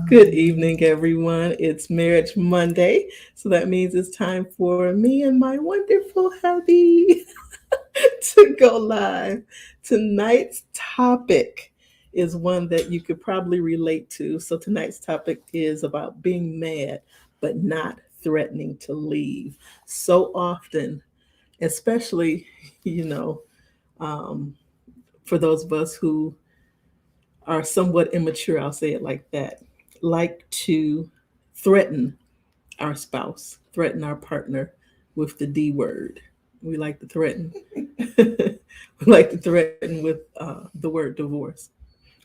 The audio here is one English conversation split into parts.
Good evening, everyone. It's Marriage Monday, so that means it's time for me and my wonderful hubby to go live. Tonight's topic is one that you could probably relate to. So, tonight's topic is about being mad but not threatening to leave. So often, especially, you know, um, for those of us who are somewhat immature, I'll say it like that, like to threaten our spouse, threaten our partner with the D word. We like to threaten. We like to threaten with the word divorce.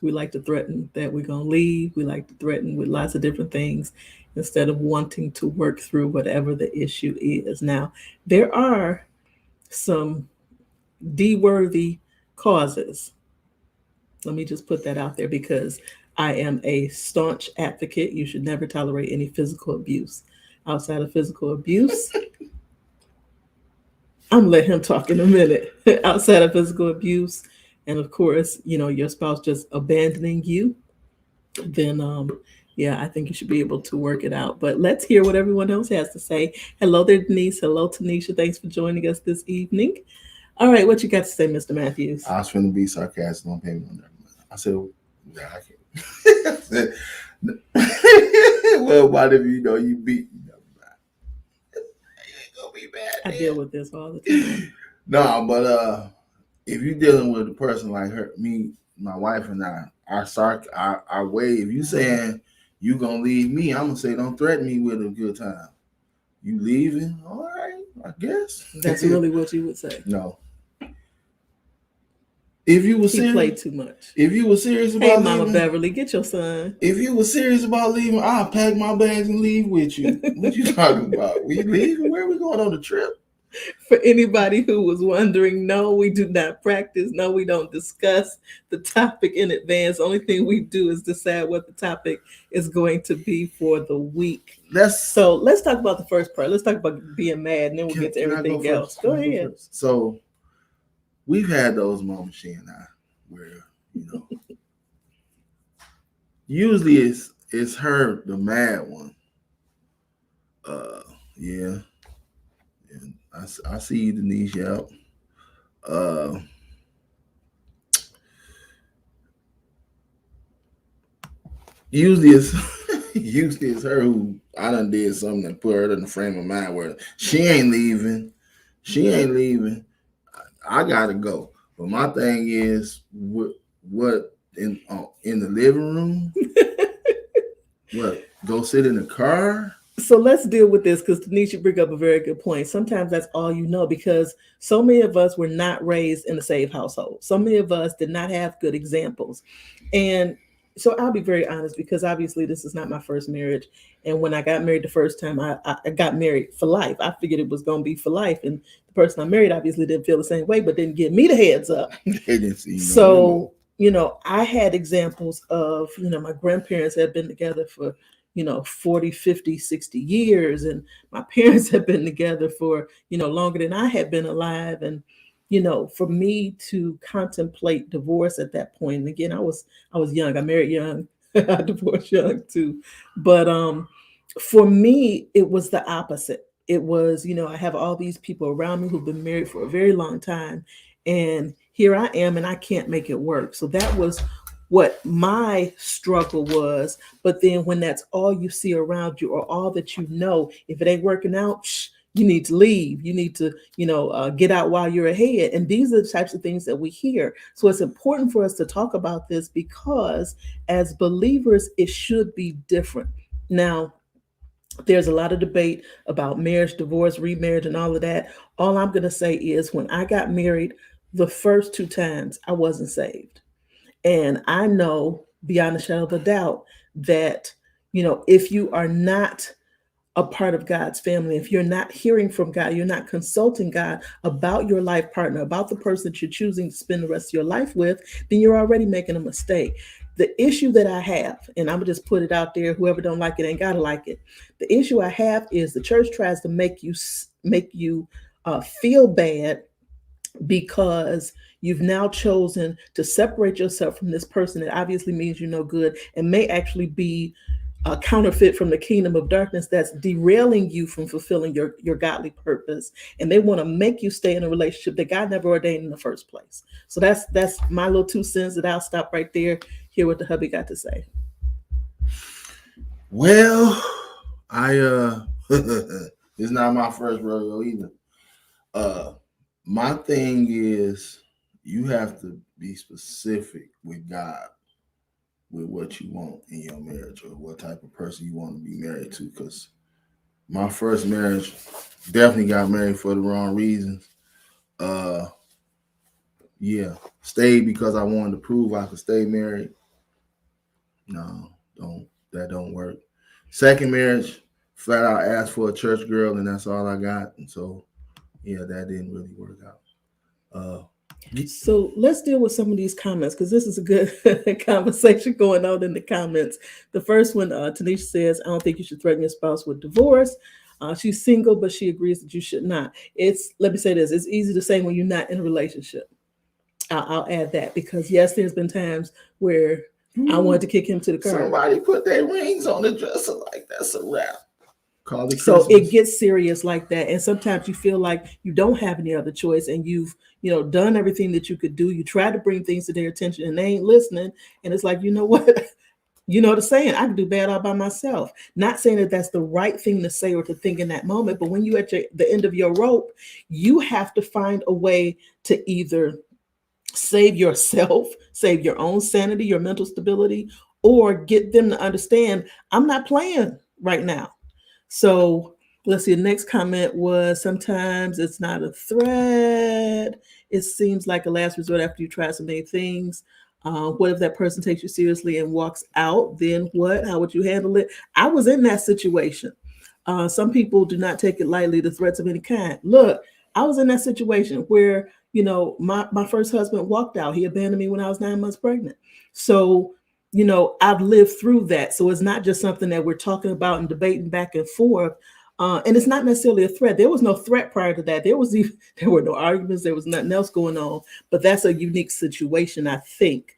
We like to threaten that we're going to leave. We like to threaten with lots of different things instead of wanting to work through whatever the issue is. Now, there are some D worthy causes. Let me just put that out there because I am a staunch advocate. You should never tolerate any physical abuse. Outside of physical abuse, I'm gonna let him talk in a minute. Outside of physical abuse, and of course, your spouse just abandoning you, then yeah, I think you should be able to work it out. But let's hear what everyone else has to say. Hello there, Denise. Hello, Tanisha. Thanks for joining us this evening. All right, what you got to say, Mr. Matthews? I was finna be sarcastic on payment on that. I said, "Yeah, I can't." I said, well, what if you beat? You ain't gonna be bad. I deal with this all the time. No, but if you're dealing with a person like her, me, my wife, and our way. If you saying you gonna leave me, I'm gonna say don't threaten me with a good time. You leaving? All right, I guess. That's really what you would say. No. If you were He played too much. If you were serious about hey, leaving, Mama Beverly, get your son. If you were serious about leaving, I'll pack my bags and leave with you. What you talking about? We leaving? Where are we going on the trip? For anybody who was wondering, no, we do not practice. No, we don't discuss the topic in advance. The only thing we do is decide what the topic is going to be for the week. So let's talk about the first part. Let's talk about being mad, and then we'll get to everything else. Go ahead. So we've had those moments, she and I, where usually it's her, the mad one. Yeah. And I see you, Denise. Yep. Usually it's usually it's her who I done did something that put her in the frame of mind where she ain't leaving. She ain't leaving. I gotta go. But my thing is what in the living room? What? Go sit in the car? So let's deal with this because Tanisha bring up a very good point. Sometimes that's all you know because so many of us were not raised in a saved household. So many of us did not have good examples. And so I'll be very honest because obviously this is not my first marriage. And when I got married the first time, I got married for life. I figured it was going to be for life. And the person I married obviously didn't feel the same way, but didn't give me the heads up. So, I had examples of, my grandparents had been together for 40, 50, 60 years. And my parents had been together for, longer than I had been alive. And, for me to contemplate divorce at that point, and again, I was young. I married young. I divorced young too. But for me, it was the opposite. It was, I have all these people around me who've been married for a very long time. And here I am, and I can't make it work. So that was what my struggle was. But then when that's all you see around you or all that if it ain't working out, you need to leave. You need to, get out while you're ahead. And these are the types of things that we hear. So it's important for us to talk about this because as believers, it should be different. Now, there's a lot of debate about marriage, divorce, remarriage, and all of that. All I'm going to say is when I got married, the first 2 times I wasn't saved. And I know beyond a shadow of a doubt that, if you are not a part of God's family, if you're not hearing from God, you're not consulting God about your life partner, about the person that you're choosing to spend the rest of your life with, then you're already making a mistake. The issue that I have, and I'm gonna just put it out there, whoever don't like it ain't gotta like it. The issue I have is the church tries to make you feel bad because you've now chosen to separate yourself from this person that obviously means you're no good and may actually be a counterfeit from the kingdom of darkness that's derailing you from fulfilling your godly purpose, and they want to make you stay in a relationship that God never ordained in the first place. So that's my little 2 cents, that I'll stop right there, hear what the hubby got to say. Well, I it's not my first rodeo either. Uh my thing is you have to be specific with God with what you want in your marriage or what type of person you want to be married to. Because my first marriage definitely got married for the wrong reasons. Uh yeah, stayed because I wanted to prove I could stay married. No, don't that don't work. Second marriage, flat out asked for a church girl, and that's all I got. And so, yeah, that didn't really work out. Uh, So let's deal with some of these comments, because this is a good conversation going on in the comments. The first one, Tanisha says, I don't think you should threaten your spouse with divorce. She's single, but she agrees that you should not. Let me say this, it's easy to say when you're not in a relationship. I'll add that, because yes, there's been times where I wanted to kick him to the curb. Somebody put their rings on the dresser like that's a wrap. Call it So Christmas. it gets serious like that, and sometimes you feel like you don't have any other choice, and you've done everything that you could do. You try to bring things to their attention, and they ain't listening. And it's like, you know what? You know the saying, I can do bad all by myself. Not saying that that's the right thing to say or to think in that moment, but when you at the end of your rope, you have to find a way to either save yourself, save your own sanity, your mental stability, or get them to understand, I'm not playing right now. So let's see. The next comment was, sometimes it's not a threat. It seems like a last resort after you try so many things. What if that person takes you seriously and walks out? Then what? How would you handle it? I was in that situation. Some people do not take it lightly, the threats of any kind. Look, I was in that situation where, my first husband walked out. He abandoned me when I was 9 months pregnant. So, I've lived through that. So it's not just something that we're talking about and debating back and forth. And it's not necessarily a threat. There was no threat prior to that. There were no arguments. There was nothing else going on. But that's a unique situation, I think.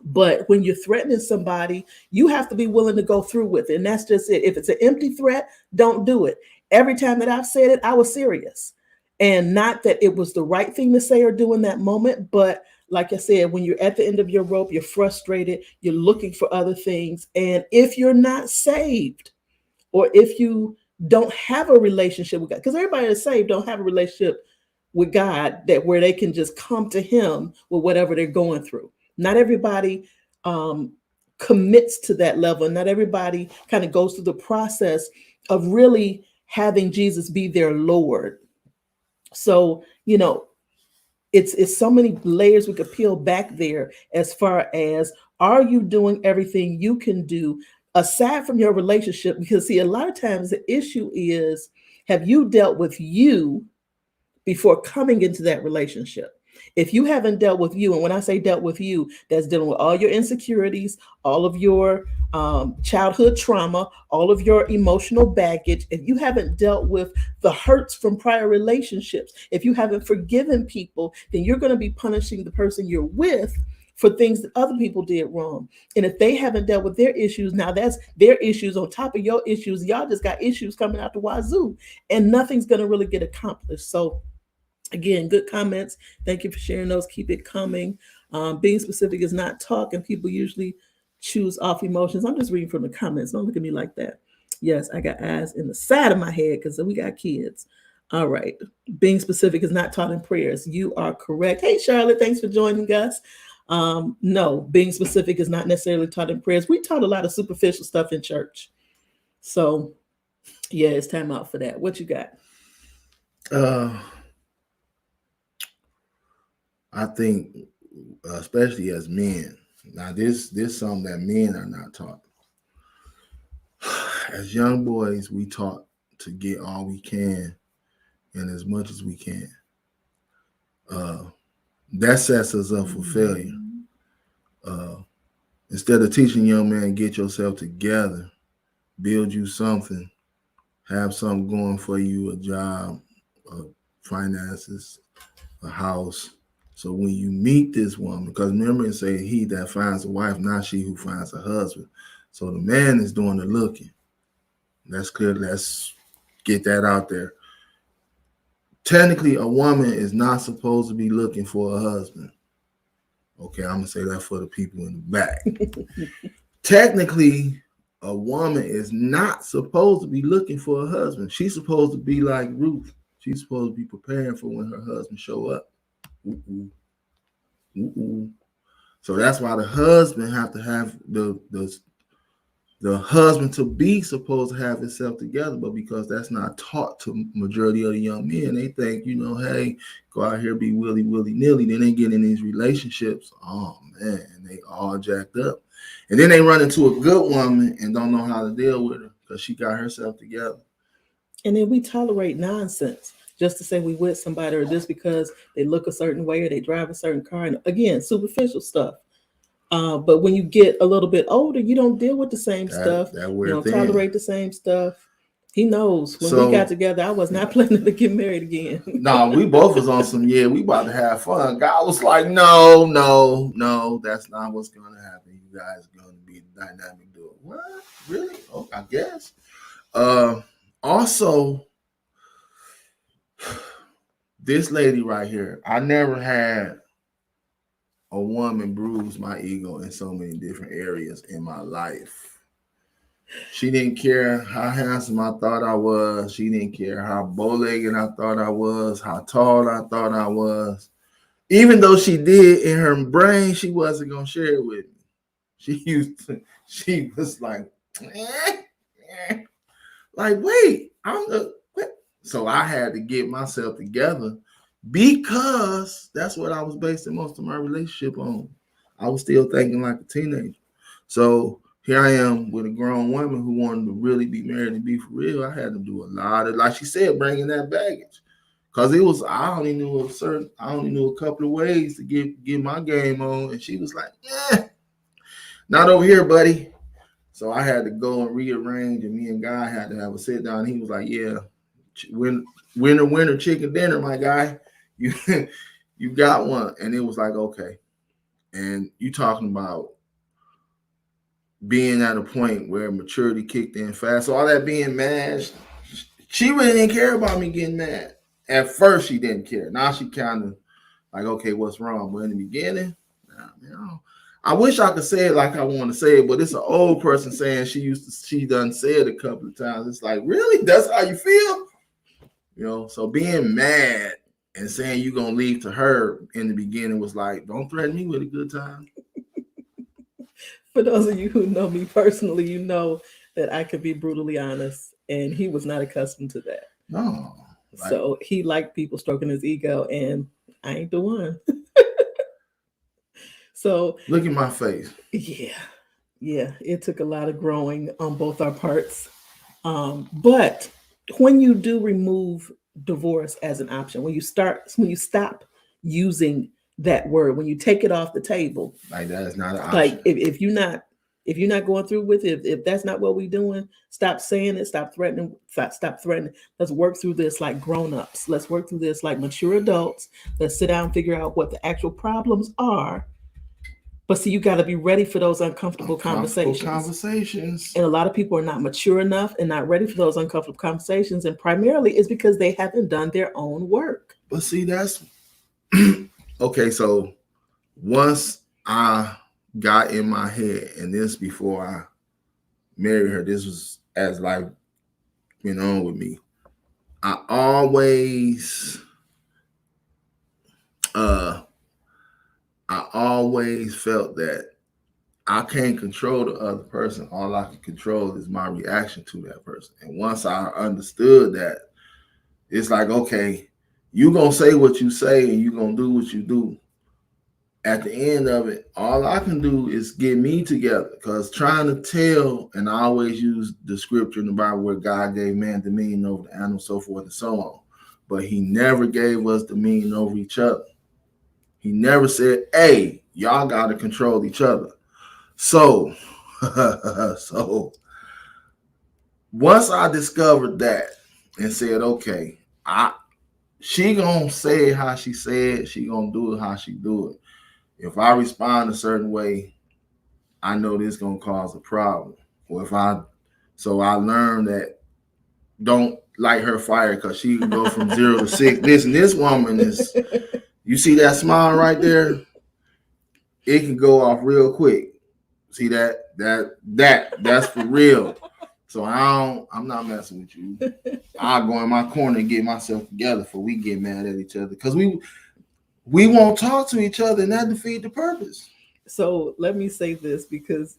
But when you're threatening somebody, you have to be willing to go through with it. And that's just it. If it's an empty threat, don't do it. Every time that I've said it, I was serious. And not that it was the right thing to say or do in that moment, but like I said, when you're at the end of your rope, you're frustrated, you're looking for other things. And if you're not saved, or if you don't have a relationship with God, because everybody that's saved don't have a relationship with God that where they can just come to Him with whatever they're going through. Not everybody um, commits to that level. Not everybody kind of goes through the process of really having Jesus be their Lord. So, it's so many layers we could peel back there, as far as, are you doing everything you can do aside from your relationship? Because see, a lot of times the issue is, have you dealt with you before coming into that relationship? If you haven't dealt with you, and when I say dealt with you, that's dealing with all your insecurities, all of your childhood trauma, all of your emotional baggage. If you haven't dealt with the hurts from prior relationships, if you haven't forgiven people, then you're going to be punishing the person you're with for things that other people did wrong. And if they haven't dealt with their issues, now that's their issues on top of your issues. Y'all just got issues coming out the wazoo, and nothing's going to really get accomplished. So again, good comments. Thank you for sharing those. Keep it coming. Being specific is not talking. People usually choose off emotions. I'm just reading from the comments. Don't look at me like that. Yes, I got eyes in the side of my head because we got kids. All right. Being specific is not taught in prayers. You are correct. Hey, Charlotte, thanks for joining us. No, being specific is not necessarily taught in prayers. We taught a lot of superficial stuff in church. So, yeah, it's time out for that. What you got? I think, especially as men, now this something that men are not taught. As young boys, we taught to get all we can and as much as we can. That sets us up for failure. Instead of teaching young man, get yourself together, build you something, have something going for you, a job, finances, a house. So when you meet this woman, because remember it say he that finds a wife, not she who finds a husband. So the man is doing the looking. That's clear. Let's get that out there. Technically, a woman is not supposed to be looking for a husband. Okay, I'm gonna say that for the people in the back. Technically, a woman is not supposed to be looking for a husband. She's supposed to be like Ruth. She's supposed to be preparing for when her husband show up. Ooh-ooh. Ooh-ooh. So that's why the husband have to have the husband to be supposed to have himself together, but because that's not taught to majority of the young men, they think, hey, go out here, be willy-nilly. Then they get in these relationships. Oh man, they all jacked up. And then they run into a good woman and don't know how to deal with her because she got herself together. And then we tolerate nonsense just to say we with somebody, or just because they look a certain way or they drive a certain car. And again, superficial stuff. But when you get a little bit older, you don't deal with the same stuff. You don't tolerate the same stuff. He knows when we got together, I was not planning to get married again. No, we both was on some, we about to have fun. God was like, no, that's not what's going to happen. You guys are going to be a dynamic duo. What? Really? Oh, I guess. Also, this lady right here, I never had a woman bruise my ego in so many different areas in my life. She didn't care how handsome I thought I was. She didn't care how bow-legged I thought I was, how tall I thought I was. Even though she did in her brain, she wasn't going to share it with me. She was like, like, wait, So I had to get myself together because that's what I was basing most of my relationship on. I was still thinking like a teenager. So here I am with a grown woman who wanted to really be married and be for real. I had to do a lot of, like she said, bringing that baggage. Because I only knew a couple of ways to get my game on. And she was like, not over here, buddy. So I had to go and rearrange, and me and Guy had to have a sit down. He was like, yeah, winner, chicken dinner, my guy. You got one. And it was like, okay. And you talking about being at a point where maturity kicked in fast. So all that being mad, she really didn't care about me getting mad. At first, she didn't care. Now she kind of like, okay, what's wrong? But in the beginning, I wish I could say it like I want to say it, but it's an old person saying she done said a couple of times. It's like, really? That's how you feel? So being mad and saying you're going to leave to her in the beginning was like, don't threaten me with a good time. For those of you who know me personally, you know that I could be brutally honest, and he was not accustomed to that. No. So he liked people stroking his ego, and I ain't the one. So look at my face. Yeah, it took a lot of growing on both our parts. But when you do remove divorce as an option, when you stop using that word, when you take it off the table, like that is not an option. Like if you're not going through with it, if that's not what we're doing, stop saying it, stop threatening. Let's work through this like grown-ups. Let's work through this like mature adults. Let's sit down and figure out what the actual problems are. But see, you got to be ready for those uncomfortable conversations. And a lot of people are not mature enough and not ready for those uncomfortable conversations. And primarily it's because they haven't done their own work. But see, that's okay. So once I got in my head, and this before I married her, this was as life went on with me, I always felt that I can't control the other person. All I can control is my reaction to that person. And once I understood that, it's like, okay, you're going to say what you say and you're going to do what you do. At the end of it, all I can do is get me together, because trying to tell, and I always use the scripture in the Bible where God gave man dominion over the animals, so forth and so on. But he never gave us dominion over each other. He never said, hey, y'all got to control each other. So once I discovered that and said, okay, she going to say it how she said, she going to do it how she do it. If I respond a certain way, I know this gonna cause a problem. Or if I learned that don't light her fire because she can go from 0 to 6. Listen, this woman is, you see that smile right there? It can go off real quick. See that's for real. So I'm not messing with you. I'll go in my corner and get myself together before we get mad at each other. Because we won't talk to each other and that defeat the purpose. So let me say this because,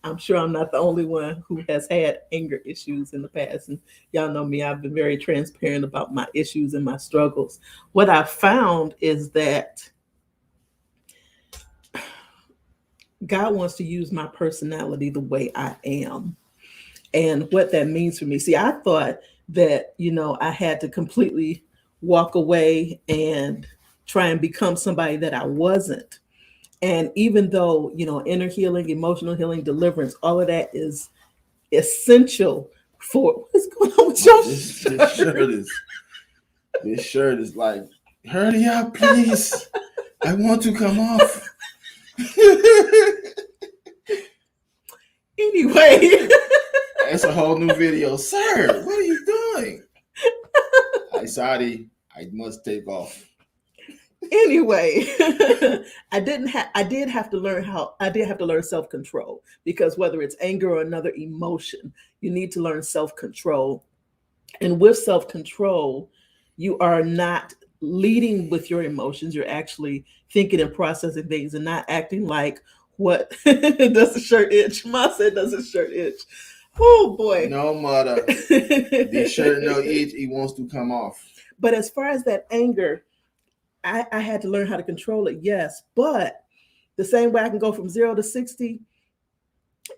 I'm sure I'm not the only one who has had anger issues in the past. And y'all know me, I've been very transparent about my issues and my struggles. What I found is that God wants to use my personality the way I am. And what that means for me. See, I thought that, I had to completely walk away and try and become somebody that I wasn't. And even though, inner healing, emotional healing, deliverance, all of that is essential for what's going on with your shirt? This shirt is like, hurry up, please. I want to come off. Anyway. That's a whole new video. Sir, what are you doing? I'm sorry. I must take off. Anyway, I did have to learn self-control, because whether it's anger or another emotion, you need to learn self-control. And with self-control, you are not leading with your emotions. You're actually thinking and processing things and not acting like what does the shirt itch? Ma said, does the shirt itch? Oh boy. No, mother. The shirt no itch. He wants to come off. But as far as that anger, I had to learn how to control it, yes. But the same way I can go from 0 to 60,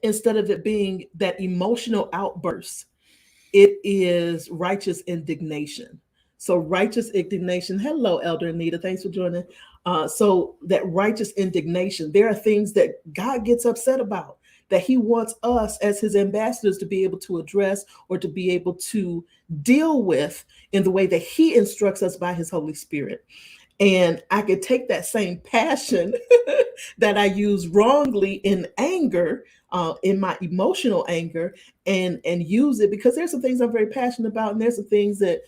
instead of it being that emotional outburst, it is righteous indignation. So righteous indignation. Hello, Elder Anita. Thanks for joining. So that righteous indignation, there are things that God gets upset about, that he wants us as his ambassadors to be able to address or to be able to deal with in the way that he instructs us by his Holy Spirit. And I could take that same passion that I use wrongly in anger, in my emotional anger, and use it, because there's some things I'm very passionate about, and there's some things that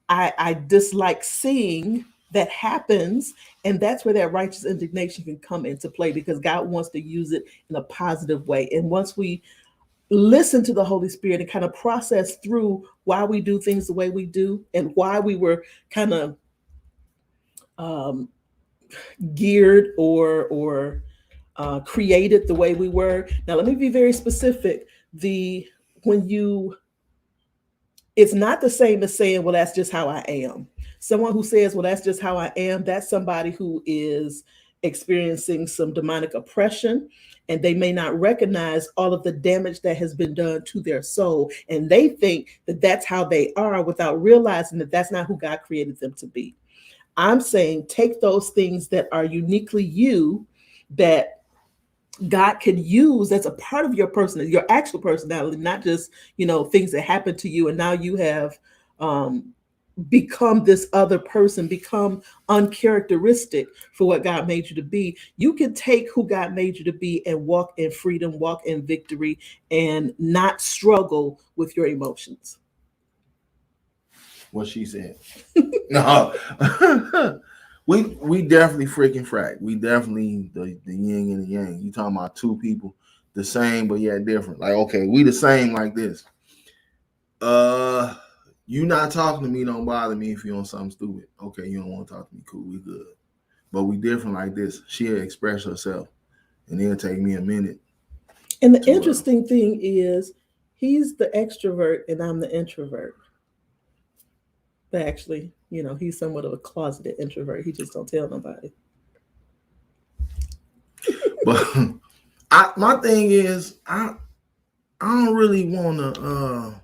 I dislike seeing that happens, and that's where that righteous indignation can come into play, because God wants to use it in a positive way. And once we listen to the Holy Spirit and kind of process through why we do things the way we do and why we were kind of geared or created the way we were. Now, let me be very specific. It's not the same as saying, well, that's just how I am. Someone who says, well, that's just how I am, that's somebody who is experiencing some demonic oppression, and they may not recognize all of the damage that has been done to their soul. And they think that that's how they are, without realizing that that's not who God created them to be. I'm saying take those things that are uniquely you, that God can use, that's a part of your personality, your actual personality, not just, things that happen to you. And now you have become this other person, become uncharacteristic for what God made you to be. You can take who God made you to be and walk in freedom, walk in victory, and not struggle with your emotions. What she said. No. we definitely freaking frack. We definitely the yin and the yang. You talking about two people the same but yet different. Like, okay, we the same like this. You not talking to me don't bother me if you on something stupid. Okay, you don't want to talk to me, cool, we good. But we different like this. She'll express herself, and it'll take me a minute. And the interesting thing is, he's the extrovert and I'm the introvert. But actually, he's somewhat of a closeted introvert. He just don't tell nobody. But my thing is, I don't really want to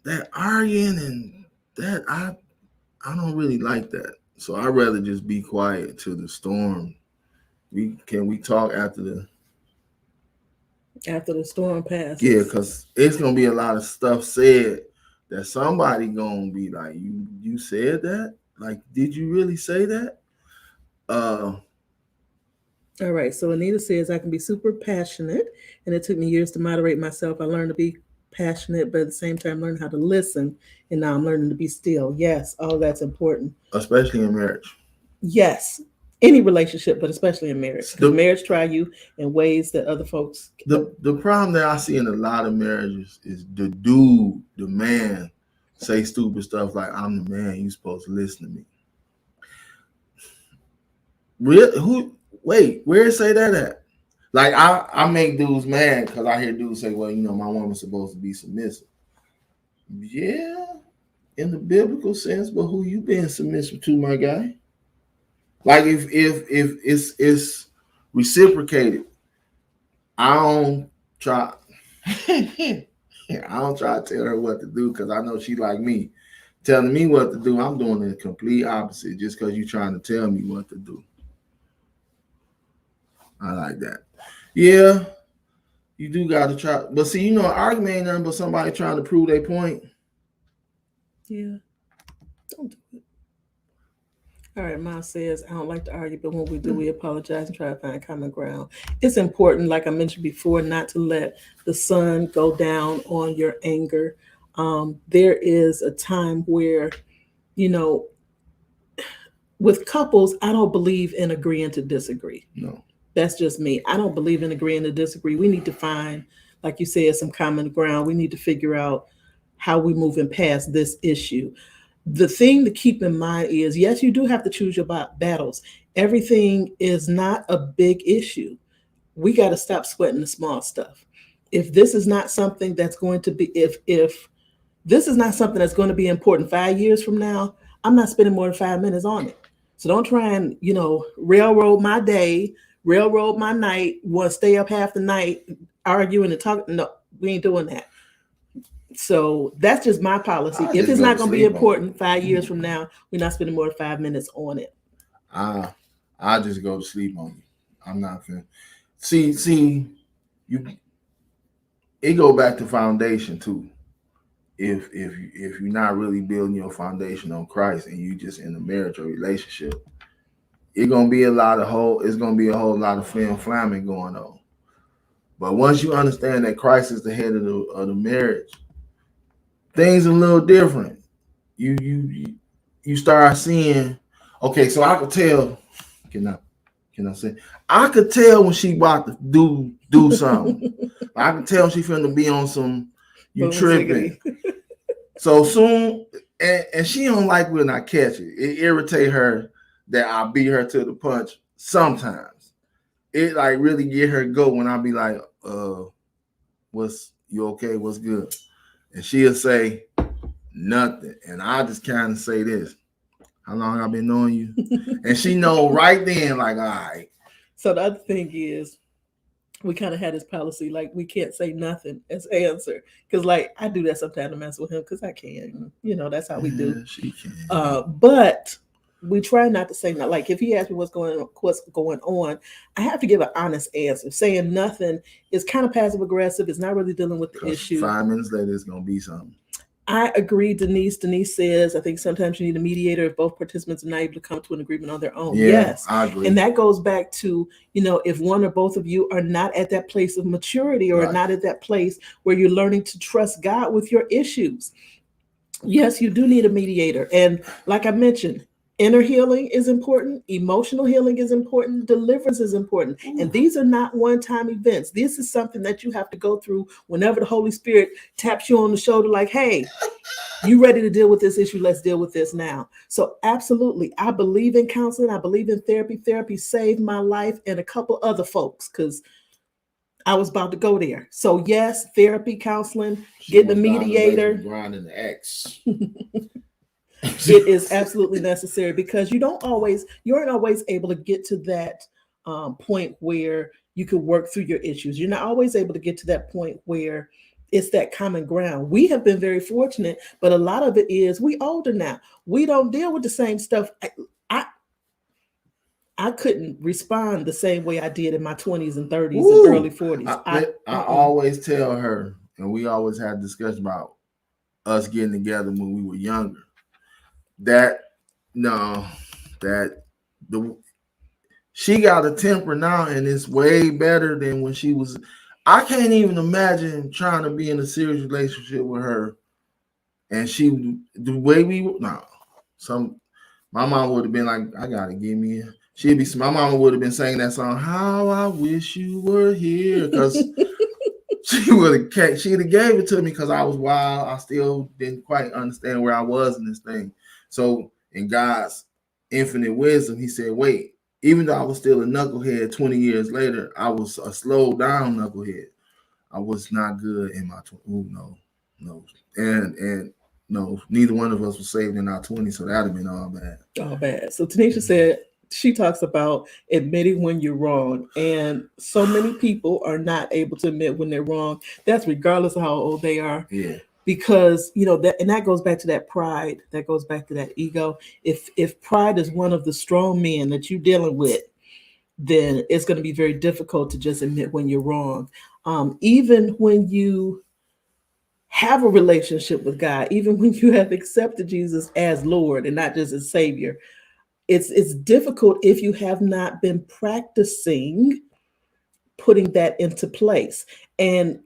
that arguing, and that I don't really like that. So I'd rather just be quiet till the storm. We talk after the storm passes? Yeah, because it's gonna be a lot of stuff said that somebody gonna be like, you said that? Like, did you really say that? All right. So Anita says, I can be super passionate, and it took me years to moderate myself. I learned to be passionate, but at the same time, learn how to listen. And now I'm learning to be still. Yes. Oh, that's important. especially in marriage. Yes. Any relationship, but especially in marriage, because The marriage try you in ways that other folks. the problem that I see in a lot of marriages is the dude, the man, say stupid stuff like, "I'm the man, you supposed to listen to me." Who? Wait, where it say that at? Like I make dudes mad because I hear dudes say, "Well, my woman's supposed to be submissive." Yeah, in the biblical sense, but who you being submissive to, my guy? Like if it's reciprocated, I don't try. I don't try to tell her what to do because I know she like me. Telling me what to do, I'm doing the complete opposite just because you're trying to tell me what to do. I like that. Yeah, you do got to try. But see, an argument ain't nothing but somebody trying to prove their point. Yeah. Don't do it. All right, Mom says, I don't like to argue, but when we do, we apologize and try to find common ground. It's important, like I mentioned before, not to let the sun go down on your anger. There is a time where, you know, with couples, I don't believe in agreeing to disagree. No. That's just me. I don't believe in agreeing to disagree. We need to find, like you said, some common ground. We need to figure out how we moving past this issue. The thing to keep in mind is, yes, you do have to choose your battles. Everything is not a big issue. We got to stop sweating the small stuff. If this is not something that's going to be, if this is not something that's going to be important 5 years from now, I'm not spending more than 5 minutes on it. So don't try and, railroad my day, railroad my night, want to stay up half the night arguing and talking. No, we ain't doing that. So that's just my policy. I If just it's go not to going to be sleep on important it. 5 years from now, we're not spending more than 5 minutes on it. I just go to sleep on you. I'm not fin. See, you. It go back to foundation too. If you're not really building your foundation on Christ and you just in a marriage or relationship, it's gonna be a whole lot of flim flamming going on. But once you understand that Christ is the head of the marriage, things are a little different. You start seeing, okay, so I could tell, can I say, I could tell when she about to do something. I can tell she finna be on some, you Boom, tripping. So soon, and she don't like when I catch it. It irritate her that I beat her to the punch sometimes. It like really get her go when I be like, what's you okay? What's good? And she'll say nothing. And I just kind of say this. How long I been knowing you? And she know right then, like, all right. So the other thing is, we kind of had this policy, like we can't say nothing as answer. Because like I do that sometimes to mess with him because I can. That's how we do. She can. But we try not to say nothing. Like if he asks me what's going on, I have to give an honest answer. Saying nothing is kind of passive aggressive. It's not really dealing with the issue. 5 minutes later, it's gonna be something. I agree, Denise. Denise says, I think sometimes you need a mediator if both participants are not able to come to an agreement on their own. Yeah, yes. I agree. And that goes back to, if one or both of you are not at that place of maturity or not at that place where you're learning to trust God with your issues. Yes, you do need a mediator. And like I mentioned, inner healing is important. Emotional healing is important. Deliverance is important. And these are not one-time events. This is something that you have to go through whenever the Holy Spirit taps you on the shoulder like, hey, you ready to deal with this issue? Let's deal with this now. So absolutely, I believe in counseling. I believe in therapy. Therapy saved my life and a couple other folks because I was about to go there. So yes, therapy, counseling, getting a mediator. Grinding the X. It is absolutely necessary because you aren't always able to get to that point where you can work through your issues. You're not always able to get to that point where it's that common ground. We have been very fortunate, but a lot of it is we older now. We don't deal with the same stuff. I couldn't respond the same way I did in my 20s and 30s and early 40s. I always tell her, and we always had discussion about us getting together when we were younger. She got a temper now, and it's way better than when she was. I can't even imagine trying to be in a serious relationship with her, and she the way we no some. My mom would have been like, I gotta give me. She'd be. My mama would have been saying that song. How I wish you were here, because she'd have gave it to me because I was wild. I still didn't quite understand where I was in this thing. So in God's infinite wisdom, he said, wait, even though I was still a knucklehead 20 years later, I was a slowed down knucklehead. I was not good in my no. And no, neither one of us was saved in our 20s, so that'd have been all bad. All bad. So Tanisha said she talks about admitting when you're wrong, and so many people are not able to admit when they're wrong. That's regardless of how old they are. Yeah. Because that goes back to that pride, that goes back to that ego. If pride is one of the strong men that you're dealing with, then it's going to be very difficult to just admit when you're wrong. Even when you have a relationship with God, even when you have accepted Jesus as Lord and not just as Savior, it's difficult if you have not been practicing putting that into place. And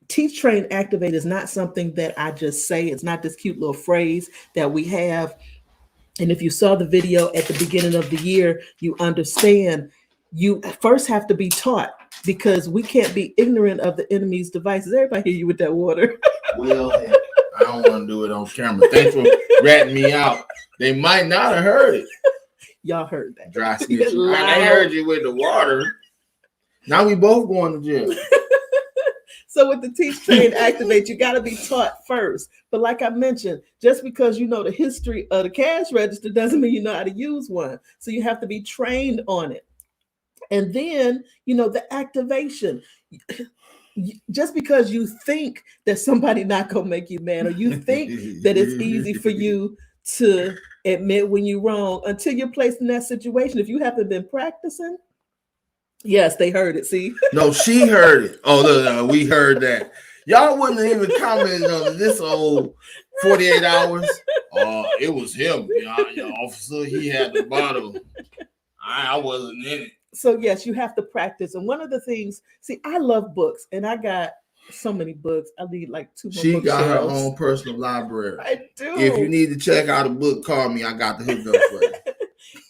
teach, train, activate is not something that I just say. It's not this cute little phrase that we have. And if you saw the video at the beginning of the year, you understand you first have to be taught, because we can't be ignorant of the enemy's devices. Everybody hear you with that water. Well, I don't want to do it on camera. Thanks for ratting me out. They might not have heard it. Y'all heard that. Dry snitching. I heard you with the water. Now we both going to jail. So with the teach, train, activate, you got to be taught first. But like I mentioned, just because you know the history of the cash register doesn't mean you know how to use one. So you have to be trained on it. And then, the activation. Just because you think that somebody not going to make you mad, or you think that it's easy for you to admit when you're wrong, until you're placed in that situation. If you haven't been practicing, yes, they heard it. See? No, she heard it. Oh, look, we heard that. Y'all wouldn't even comment on this old 48 hours. It was him, officer. He had the bottle. I wasn't in it. So yes, you have to practice. And one of the things, see, I love books, and I got so many books. I need like 2 more. She got her own personal library. I do. If you need to check out a book, call me. I got the hookup for you.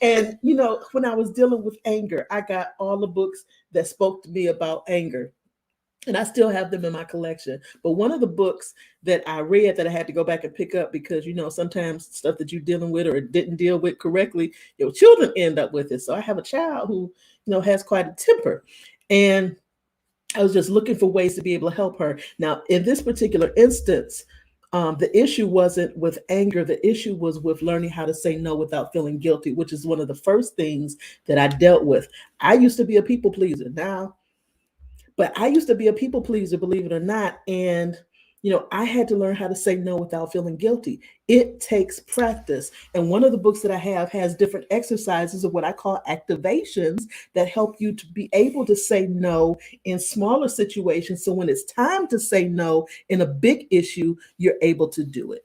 And when I was dealing with anger, I got all the books that spoke to me about anger. And I still have them in my collection. But one of the books that I read that I had to go back and pick up, because, sometimes stuff that you're dealing with or didn't deal with correctly, your children end up with it. So I have a child who, has quite a temper. And I was just looking for ways to be able to help her. Now, in this particular instance, the issue wasn't with anger. The issue was with learning how to say no without feeling guilty, which is one of the first things that I dealt with. I used to be a people pleaser now. But I used to be a people pleaser, believe it or not. And, I had to learn how to say no without feeling guilty. It takes practice. And one of the books that I have has different exercises of what I call activations that help you to be able to say no in smaller situations. So when it's time to say no in a big issue, you're able to do it.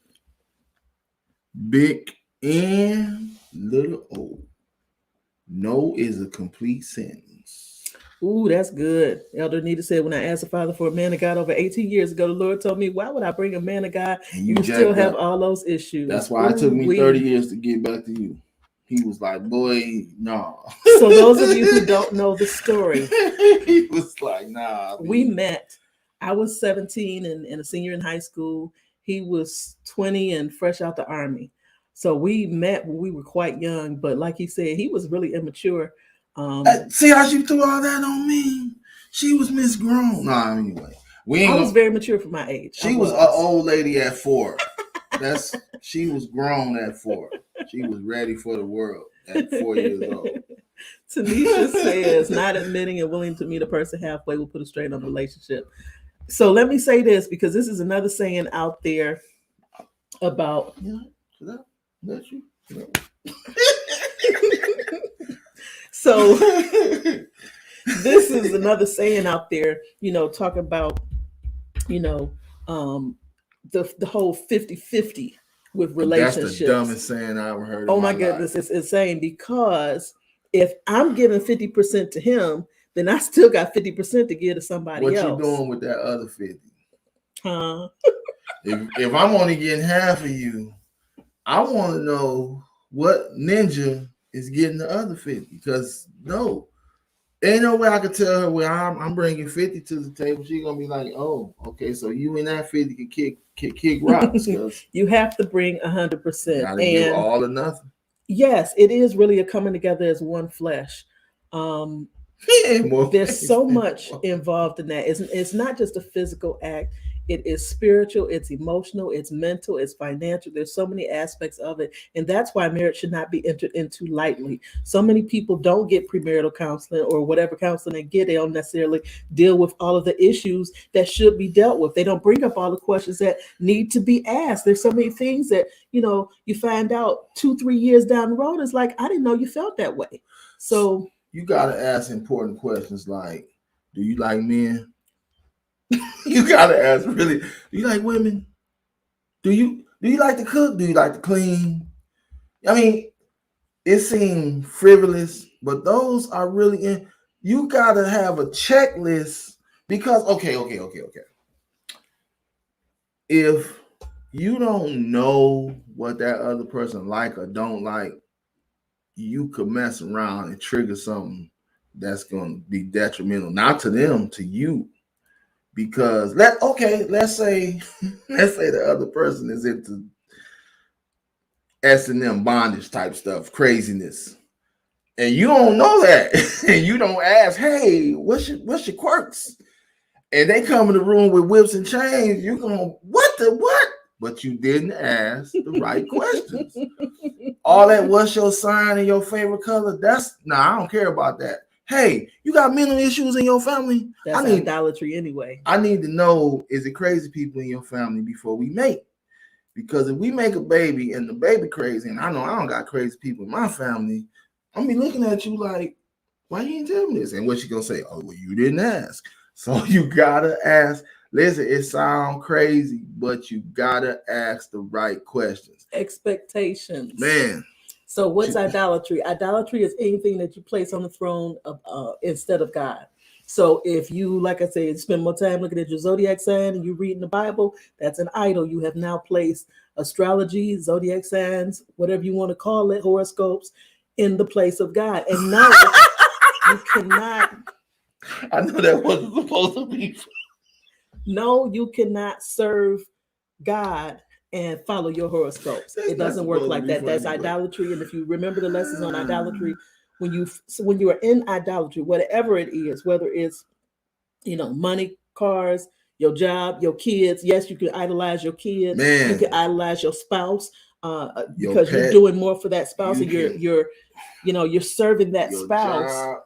Big and little O. No is a complete sentence. Ooh, that's good. Elder Nita said, when I asked the Father for a man of God over 18 years ago, the Lord told me, why would I bring a man of God? You still have all those issues. That's why it took me 30 years to get back to you. He was like, boy, no. So those of you who don't know the story, he was like, nah. We met. I was 17 and a senior in high school. He was 20 and fresh out the Army. So we met when we were quite young. But like he said, he was really immature. See how she threw all that on me? She was misgrown. Nah, anyway. I was very mature for my age. She was an old lady at 4. She was grown at 4. She was ready for the world at 4 years old. Tanisha says, not admitting and willing to meet a person halfway will put a strain on the relationship. So let me say this, because this is another saying out there about... So this is another saying out there, talking about, the whole 50-50 with relationships. That's the dumbest saying I ever heard. Oh my goodness, it's insane, because If I'm giving 50% to him, then I still got 50% to give to somebody What you else. doing with that other 50? Huh? If I'm only getting half of you, I want to know what ninja is getting the other 50. Because no, ain't no way I could tell her, well, I'm bringing 50 to the table. She's gonna be like, oh, okay, so you and that 50 can kick rocks, because You have to bring you 100%. gotta give And all or nothing. yes, it is really a coming together as one flesh. Um, there's so much involved in that. It's not just a physical act. It is spiritual, it's emotional, it's mental, it's financial. There's so many aspects of it. And that's why marriage should not be entered into lightly. So many people don't get premarital counseling or whatever counseling they get. They don't necessarily deal with all of the issues that should be dealt with. They don't bring up all the questions that need to be asked. There's so many things that, you find out 2, 3 years down the road. It's like, I didn't know you felt that way. So you gotta ask important questions like, do you like men? You gotta ask, really, do you like women? Do you like to cook? Do you like to clean? I mean, it seems frivolous, but those are really in. You gotta have a checklist, because okay. If you don't know what that other person like or don't like, you could mess around and trigger something that's going to be detrimental, not to them, to you. Because let's say let's say the other person is into S&M bondage type stuff, craziness, and you don't know that, and you don't ask, hey, what's your quirks? And they come in the room with whips and chains, you're going, what? But you didn't ask the right questions. All that, what's your sign and your favorite color? I don't care about that. Hey, you got mental issues in your family? That's idolatry anyway. I need to know, is it crazy people in your family before we make? Because if we make a baby and the baby crazy, and I know I don't got crazy people in my family, I'm be looking at you like, why you didn't tell me this? And what you gonna say? Oh, well, you didn't ask. So you gotta ask. Listen, it sounds crazy, but you gotta ask the right questions. Expectations. Man. So what's idolatry? Idolatry is anything that you place on the throne of instead of God. So if you, like I said, spend more time looking at your zodiac sign and you reading the Bible, that's an idol. You have now placed astrology, zodiac signs, whatever you want to call it, horoscopes, in the place of God. And no, you cannot. I know that wasn't supposed to be. No, you cannot serve God and follow your horoscopes. It doesn't work like that. That's idolatry. And if you remember the lessons on idolatry, when you are in idolatry, whatever it is, whether it's money, cars, your job, your kids. Yes, you can idolize your kids. Man. You can idolize your spouse because you're doing more for that spouse, and you're serving that spouse. Job.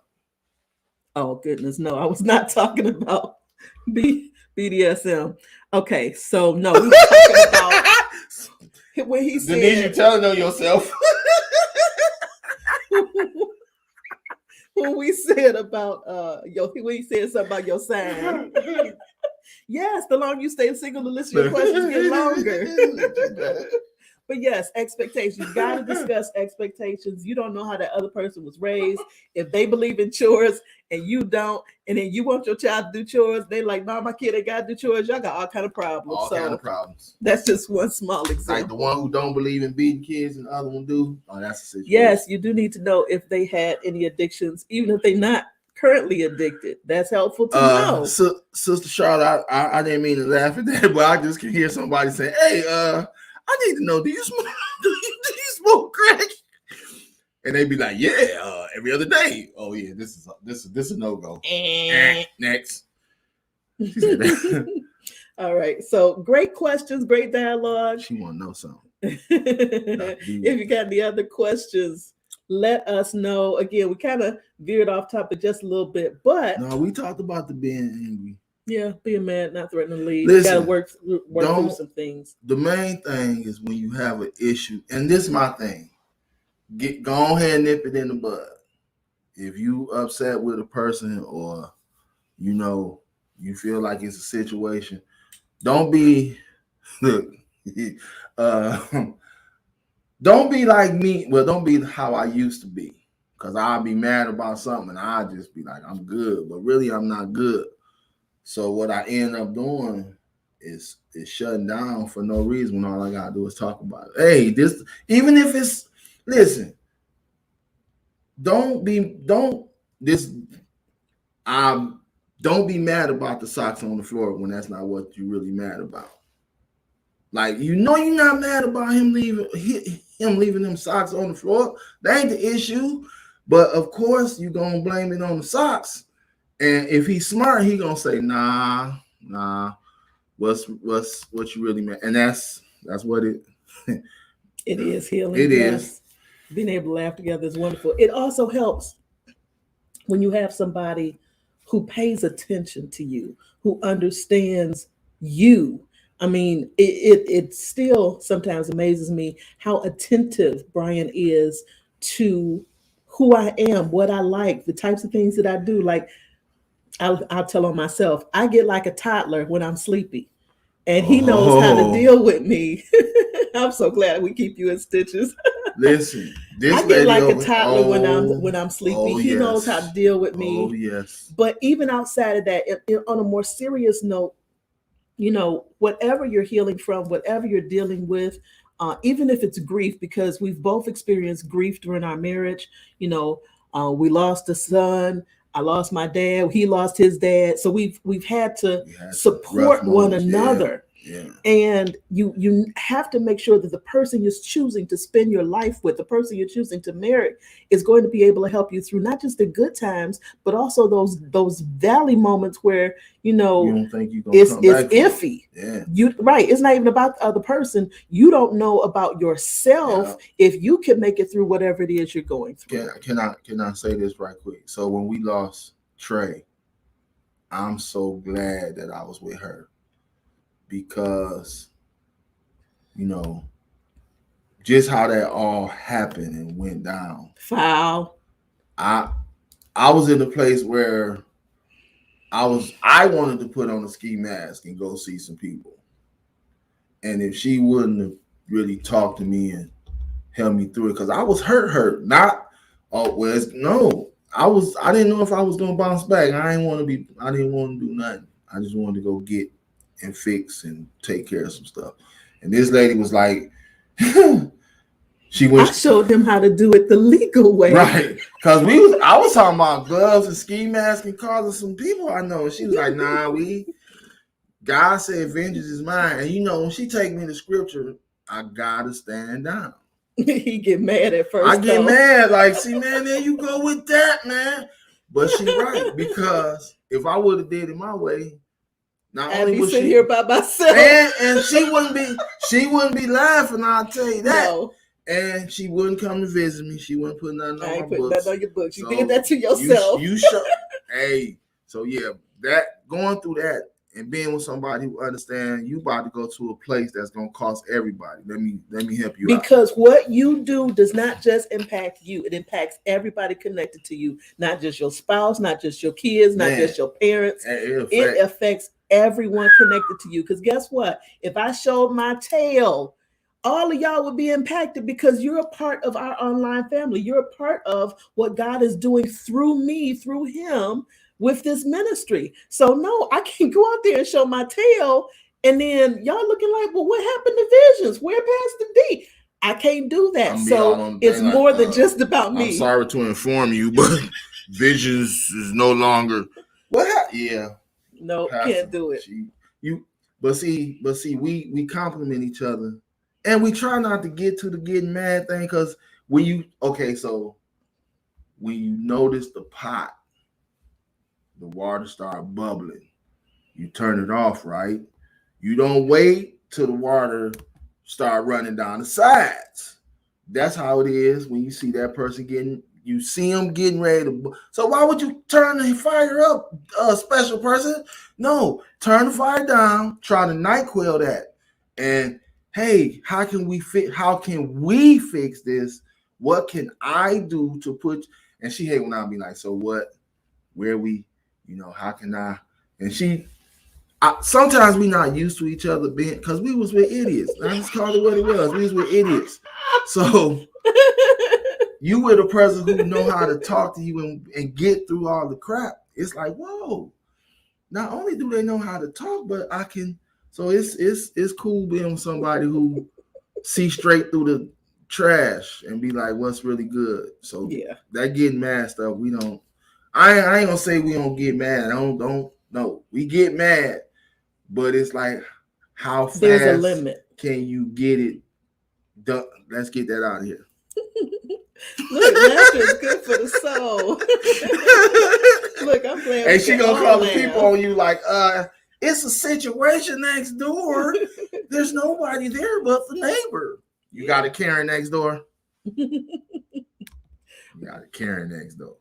Oh goodness, no, I was not talking about BDSM. Okay, so no, we were talking about when he said, "Denise, you telling on yourself." When we said about when he said something about your sign. Yes, the longer you stay single, the list of your questions get longer. But yes, expectations. You got to discuss expectations. You don't know how that other person was raised. If they believe in chores and you don't, and then you want your child to do chores, they like, no, my kid ain't got to do chores. Y'all got all kind of problems. All kind of problems. That's just one small example. Like the one who don't believe in beating kids and the other one do. Oh, that's a situation. Yes, you do need to know if they had any addictions, even if they're not currently addicted. That's helpful to know. Sister Charlotte, I didn't mean to laugh at that, but I just can hear somebody say, hey, I need to know, do you smoke crack? And they be like, yeah, every other day. Oh yeah, this is a no-go. Next. All right. So great questions, great dialogue. She want to know something. If you got any other questions, let us know. Again, we kind of veered off topic just a little bit, but no, we talked about the being angry. Yeah, being mad, not threatening to leave. Listen, you got to work through some things. The main thing is when you have an issue, and this is my thing, go ahead and nip it in the bud. If you upset with a person or, you feel like it's a situation, don't be, don't be like me. Well, don't be how I used to be. Because I'll be mad about something and I'll just be like, I'm good. But really, I'm not good. So what I end up doing is shutting down for no reason when all I gotta do is talk about it. Hey, this, even if it's, listen, don't this don't be mad about the socks on the floor when that's not what you're really mad about. Like, you know, you're not mad about him leaving them socks on the floor. That ain't the issue. But of course, you're gonna blame it on the socks. And if he's smart, he gonna say, nah. What's what you really meant? And that's what it it is healing. It is. Being able to laugh together is wonderful. It also helps when you have somebody who pays attention to you, who understands you. I mean, it still sometimes amazes me how attentive Brian is to who I am, what I like, the types of things that I do. Like, I'll tell on myself, I get like a toddler when I'm sleepy, and he knows how to deal with me. I'm so glad we keep you in stitches. Listen, this I get like a toddler when I'm sleepy. He knows how to deal with me. Oh yes. But even outside of that, on a more serious note, you know, whatever you're healing from, whatever you're dealing with, even if it's grief, because we've both experienced grief during our marriage. You know, we lost a son. I lost my dad. He lost his dad. So we've had to support one another. Yeah. And you have to make sure that the person you're choosing to spend your life with, the person you're choosing to marry, is going to be able to help you through not just the good times, but also those valley moments where, you know, you don't think you're gonna come back iffy. Yeah. Right. It's not even about the other person. You don't know about yourself if you can make it through whatever it is you're going through. Can I say this right quick? So when we lost Trey, I'm so glad that I was with her. Because, you know, just how that all happened and went down. Foul. I was in a place where I wanted to put on a ski mask and go see some people. And if she wouldn't have really talked to me and helped me through it, because I was hurt. Not no. I didn't know if I was gonna bounce back. I didn't want to do nothing. I just wanted to go get and fix and take care of some stuff. And this lady was like, I showed them how to do it the legal way. Right. Because I was talking about gloves and ski masks and cars of some people I know. And she was like, nah, God said vengeance is mine. And you know, when she take me to scripture, I gotta stand down. He get mad at first. I get mad, like, see, man, there you go with that, man. But she right, because if I would have did it my way, I'd be sitting here by myself, and she wouldn't be laughing. I'll tell you that. No. And she wouldn't come to visit me. She wouldn't put nothing on my books. Nothing on your books. You did that to yourself. You show. Hey, so yeah, that going through that and being with somebody who understands you about to go to a place that's gonna cost everybody. Let me help you because out. What you do does not just impact you; it impacts everybody connected to you. Not just your spouse, not just your kids, not just your parents. It affects everyone connected to you. Because guess what? If I showed my tail, all of y'all would be impacted because you're a part of our online family. You're a part of what God is doing through me, through him, with this ministry. So no, I can't go out there and show my tail and then y'all looking like, well, what happened to Visions? Where Pastor D? I can't do that. So it's more than just about me. I'm sorry to inform you, but Visions is no longer. Yeah. No, can't do it. But see, we compliment each other, and we try not to get to the getting mad thing, because when you notice the pot, the water start bubbling, you turn it off, right? You don't wait till the water start running down the sides. That's how it is when you see that person you see them getting ready to. So why would you turn the fire up, special person? No, turn the fire down. Try to NyQuil that. And hey, how can we fix this? What can I do to put? And she hate when I be like, so what? Where we? How can I? And sometimes we not used to each other being, because we was with idiots. I just called it what it was. We was with idiots. So. you with a person who know how to talk to you and get through all the crap. It's like, whoa. Not only do they know how to talk, but I can. So it's cool being with somebody who see straight through the trash and be like, what's really good. So Yeah. that getting mad stuff, we don't. I ain't gonna say we don't get mad. I don't no. We get mad, but it's like, how fast There's a limit. can you get it done? Let's get that out of here. Look, laughter is good for the soul. Look, I'm glad. And she gonna call the people on you like, it's a situation next door. There's nobody there but the neighbor. You got a Karen next door. You got a Karen next door.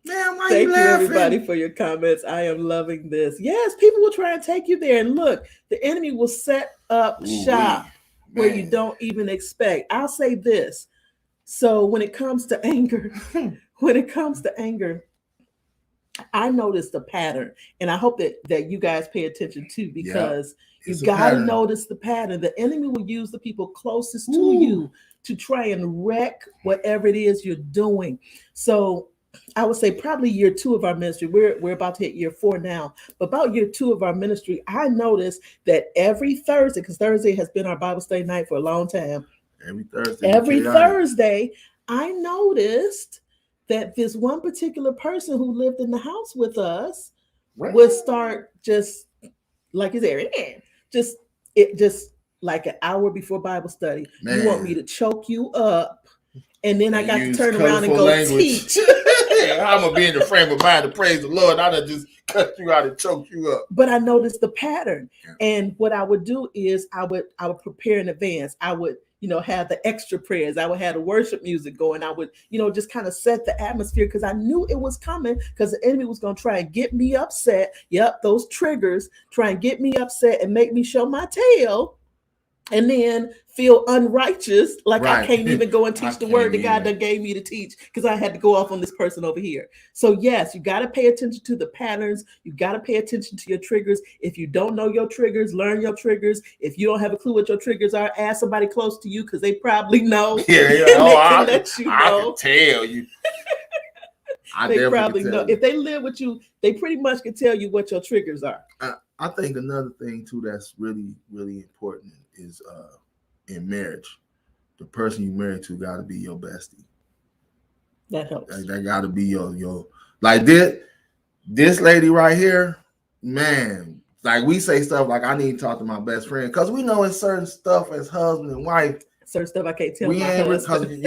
Man, why Thank you you, laughing? everybody, for your comments. I am loving this. Yes, people will try and take you there. And look, the enemy will set up shop where you don't even expect. I'll say this. So when it comes to anger, I noticed the pattern. And I hope that you guys pay attention too, because you got to notice the pattern. The enemy will use the people closest to you to try and wreck whatever it is you're doing. So I would say probably year 2 of our ministry. We're about to hit year 4 now, but about year 2 of our ministry, I noticed that every Thursday, because Thursday has been our Bible study night for a long time. Every Thursday, I noticed that this one particular person who lived in the house with us would start just like his area, just like an hour before Bible study. Man. You want me to choke you up, and then I got to turn around and go teach. I'm gonna be in the frame of mind to praise the Lord. I done just cut you out and choke you up. But I noticed the pattern, and what I would do is I would prepare in advance. I would have the extra prayers. I would have the worship music going. I would just kind of set the atmosphere, because I knew it was coming, because the enemy was going to try and get me upset. Yep, those triggers, try and get me upset and make me show my tail, and then feel unrighteous, like I can't even go and teach the word that God done gave me to teach, because I had to go off on this person over here. So yes, you got to pay attention to the patterns. You got to pay attention to your triggers. If you don't know your triggers, learn your triggers. If you don't have a clue what your triggers are, ask somebody close to you, because they probably know. I can tell you. They probably know. If they live with you, they pretty much can tell you what your triggers are. I think another thing too that's really, really important is in marriage, the person you married to got to be your bestie. That helps. That got to be your like this lady right here, man. Like, we say stuff like, I need to talk to my best friend, because we know it's certain stuff as husband and wife. Certain stuff I can't tell my husband.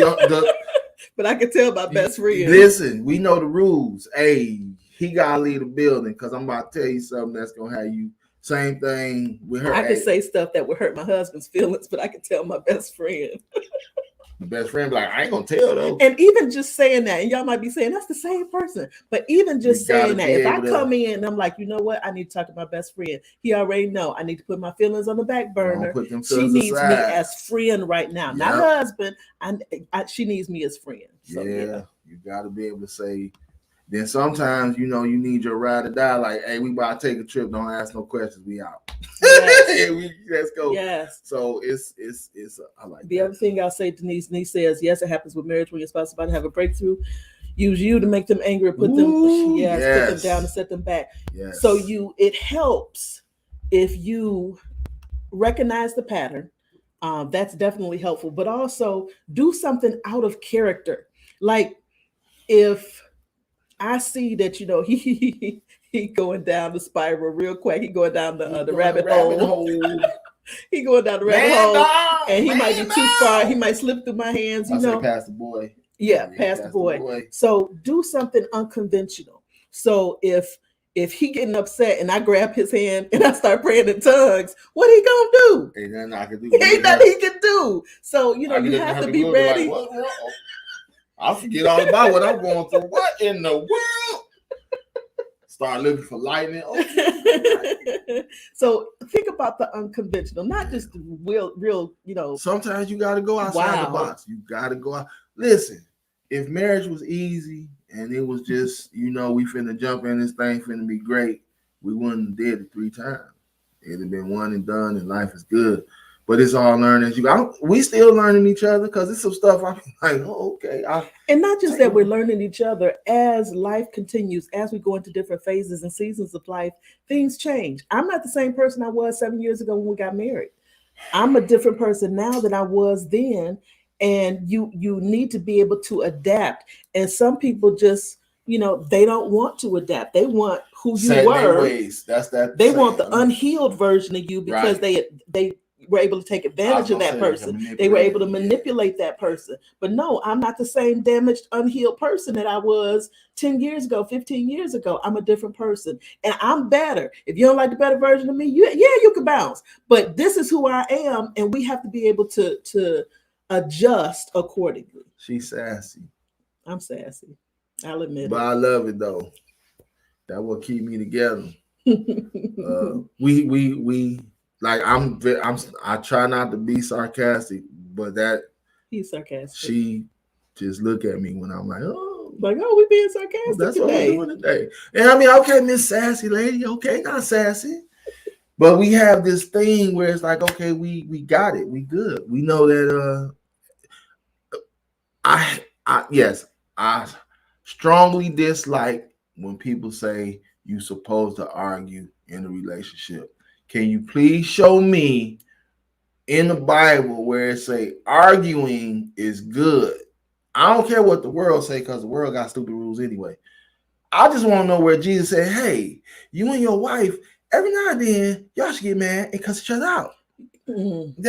But I can tell my best friend. Listen, we know the rules. Hey, he gotta leave the building, because I'm about to tell you something that's gonna have you. Same thing with her. I can say stuff that would hurt my husband's feelings, but I can tell my best friend. The best friend be like, I ain't gonna tell though. And even just saying that, and y'all might be saying that's the same person, but even just saying that, if I come in and I'm like, you know what, I need to talk to my best friend. He already know I need to put my feelings on the back burner. She needs me as friend right now, not husband. She needs me as friend. So, you got to be able to say. Then sometimes, you need your ride or die. Like, hey, we about to take a trip. Don't ask no questions. We out. Yes. Let's go. Yes. So it's I like the other thing I'll say, Denise says, yes, it happens with marriage when your spouse is about to have a breakthrough. Use you to make them angry, put them down and set them back. Yes. So it helps if you recognize the pattern. That's definitely helpful. But also do something out of character. Like, if I see that he going down the spiral real quick. He going down the rabbit hole. He going down the rabbit hole, and he might be too far. He might slip through my hands. Past the boy. Yeah, past the boy. So do something unconventional. So if he getting upset and I grab his hand and I start praying in tongues, what he gonna do? Ain't nothing I can do. Ain't nothing he can do. So you have to be ready. Like, what's wrong? I forget all about what I'm going through. What in the world? Start looking for lightning. So think about the unconventional, not just the real. Sometimes you got to go outside the box. You got to go out. Listen, if marriage was easy and it was just, we finna jump in this thing, finna be great, we wouldn't have did it 3 times. It'd have been one and done, and life is good. But it's all learning as you go. We still learning each other because it's some stuff I'm like, oh, okay. And not just that we're learning each other, as life continues, as we go into different phases and seasons of life, things change. I'm not the same person I was 7 years ago when we got married. I'm a different person now than I was then. And you need to be able to adapt. And some people just, they don't want to adapt. They want who you were. Ways. That's that. They want the unhealed version of you because they were able to take advantage of that person. They were able to manipulate that person. But no, I'm not the same damaged, unhealed person that I was 10 years ago, 15 years ago. I'm a different person. And I'm better. If you don't like the better version of me, you can bounce. But this is who I am, and we have to be able to adjust accordingly. She's sassy. I'm sassy. I'll admit but it. I love it though. That will keep me together. We like I try not to be sarcastic, but that he's sarcastic. She just look at me when I'm like, oh, we being sarcastic. That's today. what we're doing today. And I mean, okay, Miss Sassy Lady, okay, not sassy. But we have this thing where it's like, okay, we got it, we good. We know that I strongly dislike when people say you're supposed to argue in a relationship. Can you please show me in the Bible where it say arguing is good? I don't care what the world say because the world got stupid rules anyway. I just want to know where Jesus said, hey, you and your wife, every now and then, y'all should get mad and cuss each other out. Mm-hmm.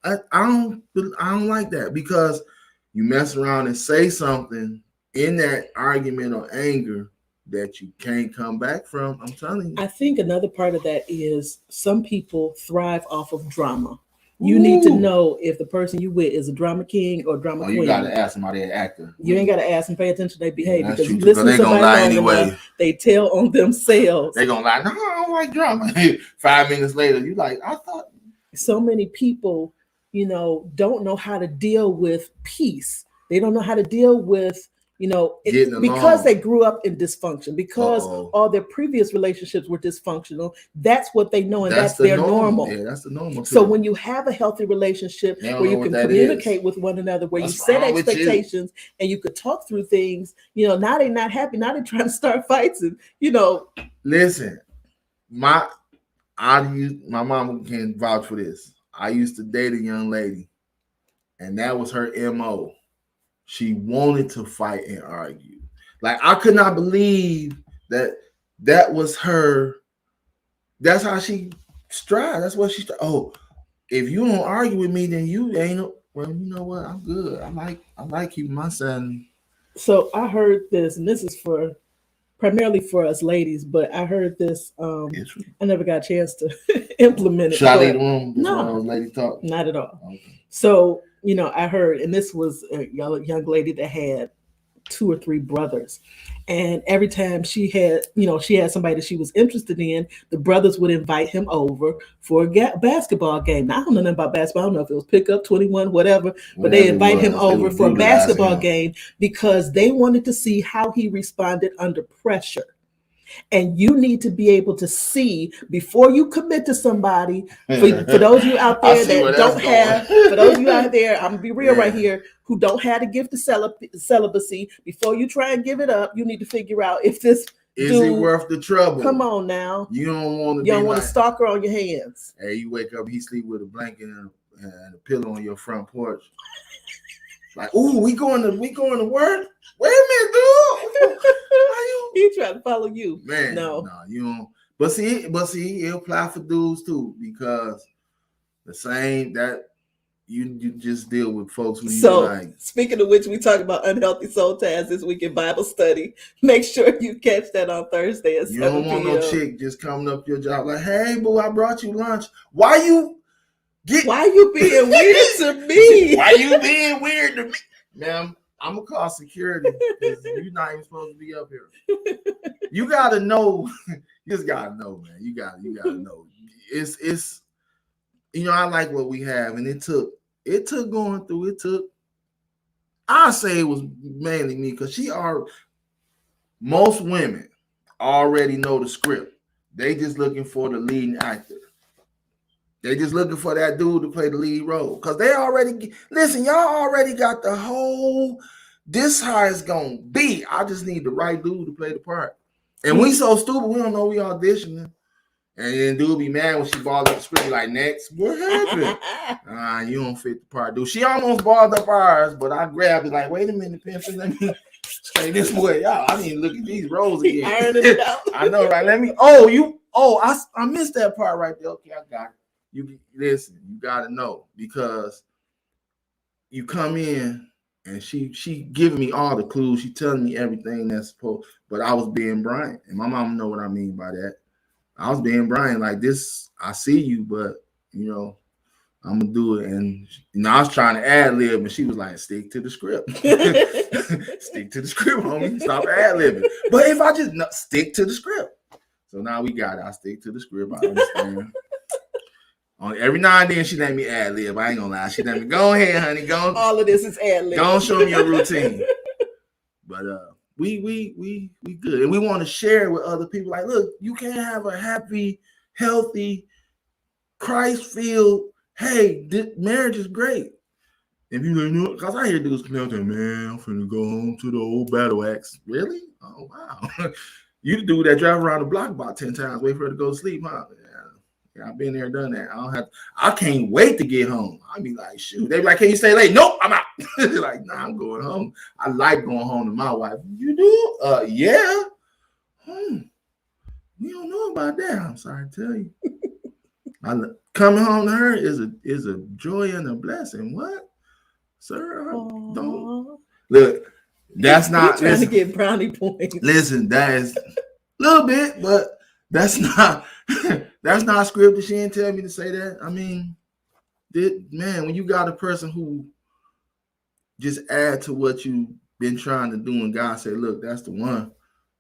I don't like that because you mess around and say something in that argument or anger that you can't come back from. I'm telling you. I think another part of that is some people thrive off of drama. You need to know if the person you with is a drama king or drama queen. You got to ask somebody an actor. You ain't got to ask them, pay attention to their behavior because you listen to somebody long enough, they tell on themselves. They gonna lie, no, I don't like drama. 5 minutes later, you like, I thought. So many people, don't know how to deal with peace. They don't know how to deal with because they grew up in dysfunction, because all their previous relationships were dysfunctional. That's what they know, and that's their normal. Yeah, that's the normal. So when you have a healthy relationship where you can communicate with one another, where you set expectations and you could talk through things, now they're not happy. Now they're trying to start fights, and Listen, my mama can vouch for this. I used to date a young lady, and that was her MO. She wanted to fight and argue. Like, I could not believe that was her. That's how she strive. That's what she strive. Oh, if you don't argue with me, then you ain't. Well, you know what? I'm good. I like keeping my sanity. So I heard this, and this is primarily for us ladies, but I heard this. I never got a chance to implement it. Should I leave the room? No, lady talk. Not at all. Okay. So, I heard, and this was a young lady that had 2 or 3 brothers. And every time she had somebody that she was interested in, the brothers would invite him over for a basketball game. Now, I don't know nothing about basketball. I don't know if it was pickup, 21, whatever, but they invite him over for a basketball game because they wanted to see how he responded under pressure. And you need to be able to see before you commit to somebody. For those of you out there that don't have, for those of you out there, I'm gonna be real right here, who don't have the gift of celibacy, before you try and give it up, you need to figure out if this is it worth the trouble. Come on now, you don't want a stalker on your hands. Hey, you wake up, he sleep with a blanket and a pillow on your front porch. Like, ooh, we going to work. Wait a minute, dude. He trying to follow you, man. No, you don't. But see, he'll apply for dudes too because the same that you just deal with folks who you like. Speaking of which, we talk about unhealthy soul ties this week in Bible study. Make sure you catch that on Thursday at 7 p.m. You don't want no chick just coming up to your job like, hey, boo, I brought you lunch. Why you being weird to me? Why you being weird to me? Ma'am, I'm gonna call security because you're not even supposed to be up here. You gotta know. You just gotta know, man. You gotta know. It's I like what we have, and it took going through. It took. I say it was mainly me because most women already know the script. They just looking for the leading actor. They just looking for that dude to play the lead role. Because they already, listen, y'all already got the whole, this how it's going to be. I just need the right dude to play the part. And we so stupid, we don't know we auditioning. And then dude be mad when she balled up the script, like, next, what happened? You don't fit the part, dude. She almost balled up ours, but I grabbed it like, wait a minute, Pimpin', let me straight this way. Y'all, I need to look at these roles again. I know, right? I missed that part right there. Okay, I got it. You listen, you gotta know, because you come in and she giving me all the clues, she telling me everything that's supposed, but I was being Brian, and my mom know what I mean by that. I was being Brian, like, this, I see you, but I'm gonna do it. And I was trying to ad lib, and she was like, stick to the script. Stick to the script, homie. Stop ad libbing. But if I just stick to the script. So now we got it. I stick to the script. I understand. Every now and then she let me ad lib. I ain't gonna lie. She let me go ahead, honey. Go. All of this is ad lib. Go show me your routine. But we good, and we want to share it with other people. Like, look, you can't have a happy, healthy, Christ-filled. Hey, marriage is great. If you don't know, because I hear dudes come out there, man, I'm finna go home to the old battle axe. Really? Oh wow. You the dude that drive around the block about 10 times, wait for her to go to sleep, huh? Yeah, I've been there, done that. I can't wait to get home. I be like, shoot. They be like, can you stay late? Nope, I'm out. Like, nah, I'm going home. I like going home to my wife. You do? Yeah. We don't know about that. I'm sorry to tell you. Coming home to her is a joy and a blessing. What? Sir, don't look. That's not trying to get brownie points. Listen, that is a little bit, but that's not scripted. She didn't tell me to say that. I mean, man, when you got a person who just add to what you've been trying to do, and God said, look, that's the one,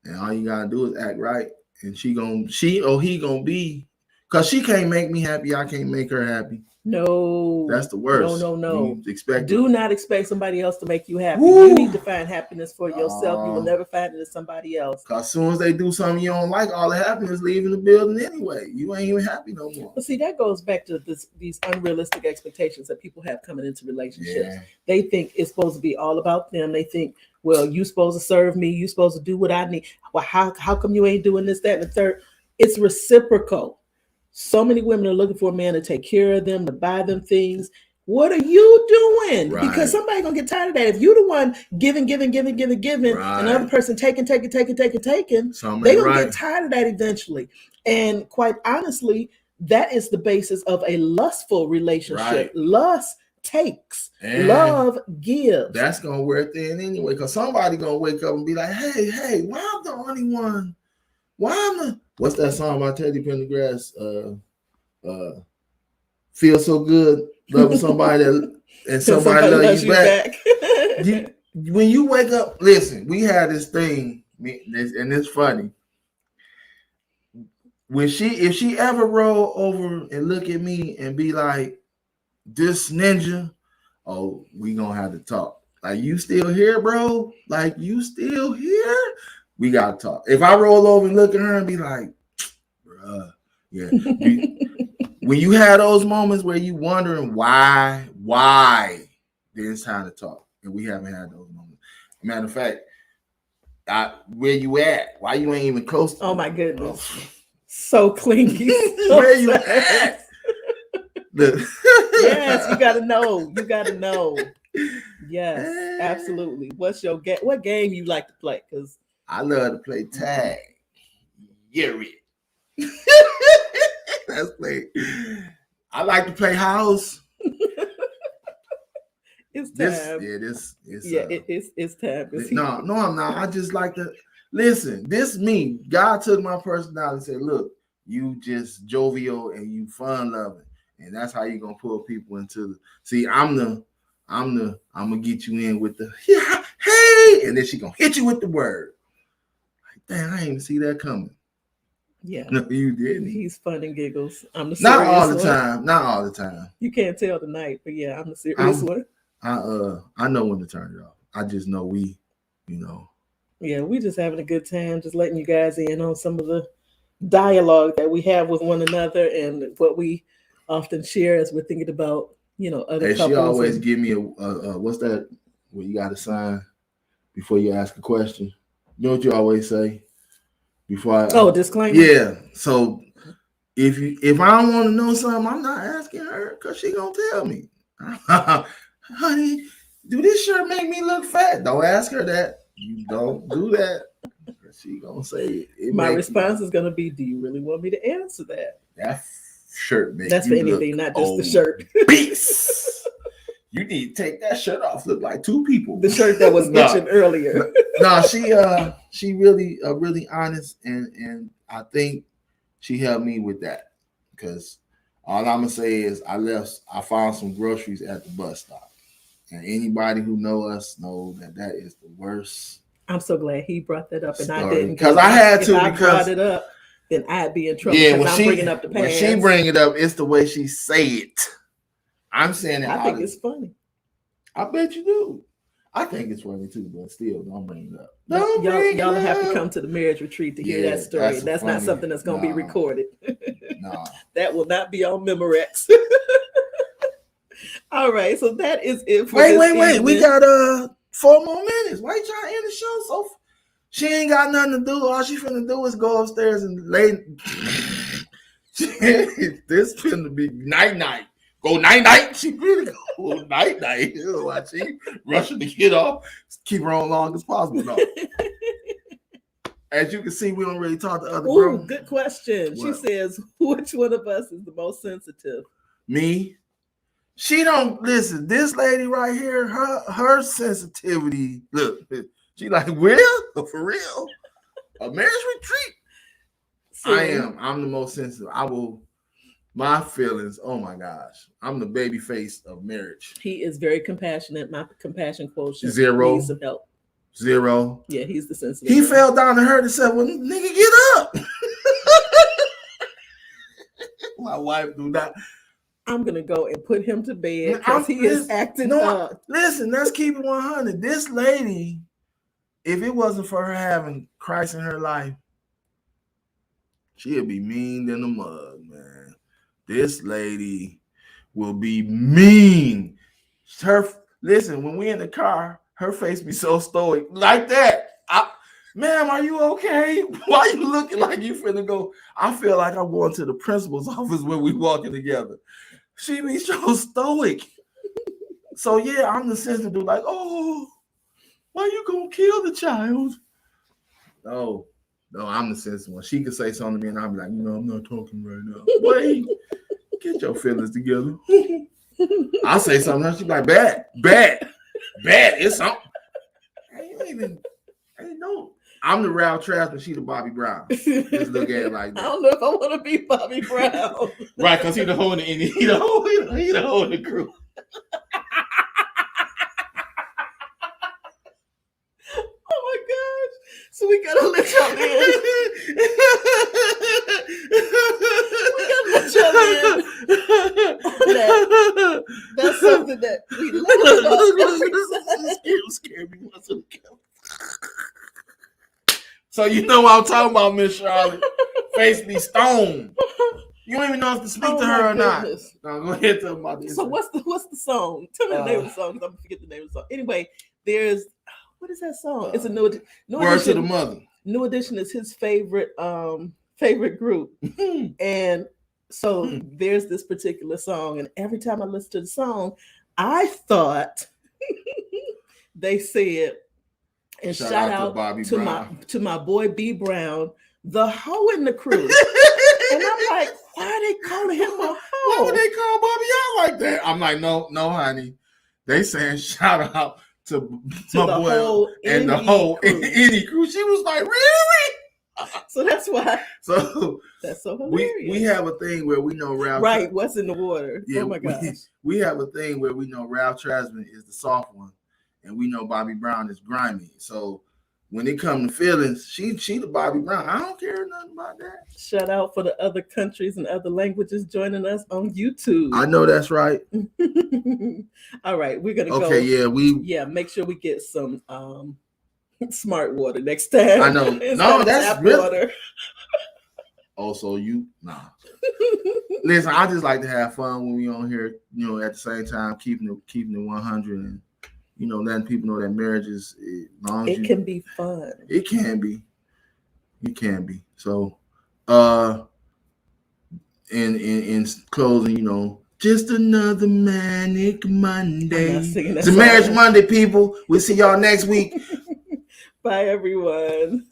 and all you gotta do is act right, and he gonna be, because she can't make me happy, I can't make her happy. No, that's the worst. No. Do not expect somebody else to make you happy. Woo! You need to find happiness for yourself. You will never find it in somebody else. Because as soon as they do something you don't like, all the happiness leaving the building anyway. You ain't even happy no more. But see, that goes back to these unrealistic expectations that people have coming into relationships. Yeah. They think it's supposed to be all about them. They think, well, you're supposed to serve me. You're supposed to do what I need. Well, how come you ain't doing this, that, and the third? It's reciprocal. So many women are looking for a man to take care of them, to buy them things. What are you doing? Right. Because somebody's gonna get tired of that. If you're the one giving, right, and the other person taking, they're gonna get tired of that eventually. And quite honestly, that is the basis of a lustful relationship. Right. Lust takes, and love gives. That's gonna wear thin anyway, because somebody gonna wake up and be like, hey, why I'm the only one? What's that song by Teddy Pendergrass? Feel so good loving somebody and somebody loves you back. When you wake up, listen, we had this thing, and it's funny. If she ever roll over and look at me and be like, this ninja, oh, we gonna have to talk. Like, you still here, bro? Like, you still here? We gotta talk. If I roll over and look at her and be like, bruh, yeah. When you have those moments where you wondering why, then it's time to talk. And we haven't had those moments. Matter of fact, where you at? Why you ain't even close to me? My goodness. So clingy. Where you at? Yes, you gotta know. Yes, absolutely. What game you like to play? Because I love to play tag. Yuri. That's play. I like to play house. It's time. It's time. No, I'm not. I just like to listen. This me. God took my personality and said, look, you just jovial and you fun loving. And that's how you gonna pull people into I'm gonna get you in with the hey, and then she gonna hit you with the word. Like, damn, I didn't even see that coming. Yeah. No, you didn't. He's fun and giggles. I'm the serious Not all the one. time. Not all the time. You can't tell tonight, but yeah, I'm the serious one. I know when to turn it off. I just know we. Yeah, we just having a good time, just letting you guys in on some of the dialogue that we have with one another and what we often share as we're thinking about, other Hey, she couples. always give me a what's that? Where you got to sign before you ask a question. You know what you always say before disclaimer. Yeah. So if I don't want to know something, I'm not asking her because she gonna tell me. Honey, do this shirt make me look fat? Don't ask her that. You don't do that. She gonna say it. My response is gonna be, do you really want me to answer that? That shirt makes That's you for anything, look not just the shirt. Beast. You need to take that shirt off. Look like two people. The shirt that was mentioned earlier. No, she really honest, and I think she helped me with that because all I'm gonna say is I found some groceries at the bus stop, and anybody who know us know that is the worst. I'm so glad he brought that up and I story. didn't, because I had to. If I because brought it up, then I'd be in trouble. Yeah, because I'm bringing up the past. When she bring it up, it's the way she say it. I'm saying it. I think it's funny. I bet you do. I think it's funny too, but still, don't bring it up. Y'all have to come to the marriage retreat to hear that story. That's not something that's going to be recorded. No. That will not be on Memorex. All right, so that is it for Wait. evening. We got 4 more minutes. Why you trying to end the show so she ain't got nothing to do. All she finna do is go upstairs and lay. This finna be night. Go night. She really go night. Why she rushing to get off? Keep her on long as possible. No. As you can see, we don't really talk to other girls. Good question. What? She says, which one of us is the most sensitive? Me. She don't listen. This lady right here, her sensitivity. Look, she like, real? For real? A marriage retreat? So, I'm the most sensitive. My feelings, oh my gosh. I'm the baby face of marriage. He is very compassionate. My compassion quotient 0. needs some help. 0. Yeah, he's the sensitive. He fell down to her and said, well, nigga, get up. My wife do not. I'm going to go and put him to bed because he is acting up. Listen, let's keep it 100. This lady, if it wasn't for her having Christ in her life, she'd be mean than a mug, man. This lady will be mean. Listen, when we in the car, her face be so stoic like that. Ma'am, are you okay? Why you looking like you finna go? I feel like I'm going to the principal's office when we walking together. She be so stoic. So yeah, I'm the sensitive dude. Like, oh, why you gonna kill the child? No, I'm the sensitive one. She could say something to me, and I'll be like, I'm not talking right now. Wait, get your feelings together. I'll say something else. She's like, bad. It's something. I ain't know. I'm the Ralph Trask and she the Bobby Brown. Just look at it like that. I don't know if I want to be Bobby Brown. Right, because he the whole in the whole in the group. Oh my gosh. So we gotta let y'all in. That's something that we love. Scared me once in the camera. So you know what I'm talking about, Miss Charlotte. Face be stone. You don't even know if to speak to her or not. No, go ahead, tell me about this. So what's the song? Tell me the name of the song because I'm gonna forget the name of the song. Anyway, there's what is that song? It's a new Word Edition. To the Mother. New Edition is his favorite group. And so there's this particular song, and every time I listen to the song, I thought they said, and shout out to my boy B Brown, the hoe in the crew. And I'm like, why are they calling him a hoe? Why would they call Bobby out like that? I'm like, no, honey. They saying shout out to my boy and the whole indie crew. She was like, really? So that's why. So that's so hilarious. We have a thing where we know Ralph. Right, what's in the water? Yeah, oh my gosh. We have a thing where we know Ralph Trasman is the soft one, and we know Bobby Brown is grimy. So when it comes to feelings, she the Bobby Brown. I don't care nothing about that. Shout out for the other countries and other languages joining us on YouTube. I know that's right. All right, we're gonna go. Okay, yeah, make sure we get some smart water next time. I know. No, that's really water. Also, you nah. Listen, I just like to have fun when we on here. At the same time, keeping it 100, and letting people know that marriage is long as It can be fun. It can be. It can be. So, in closing, just another manic Monday. I'm not singing that It's a Marriage song. Monday, people. We'll see y'all next week. Bye, everyone.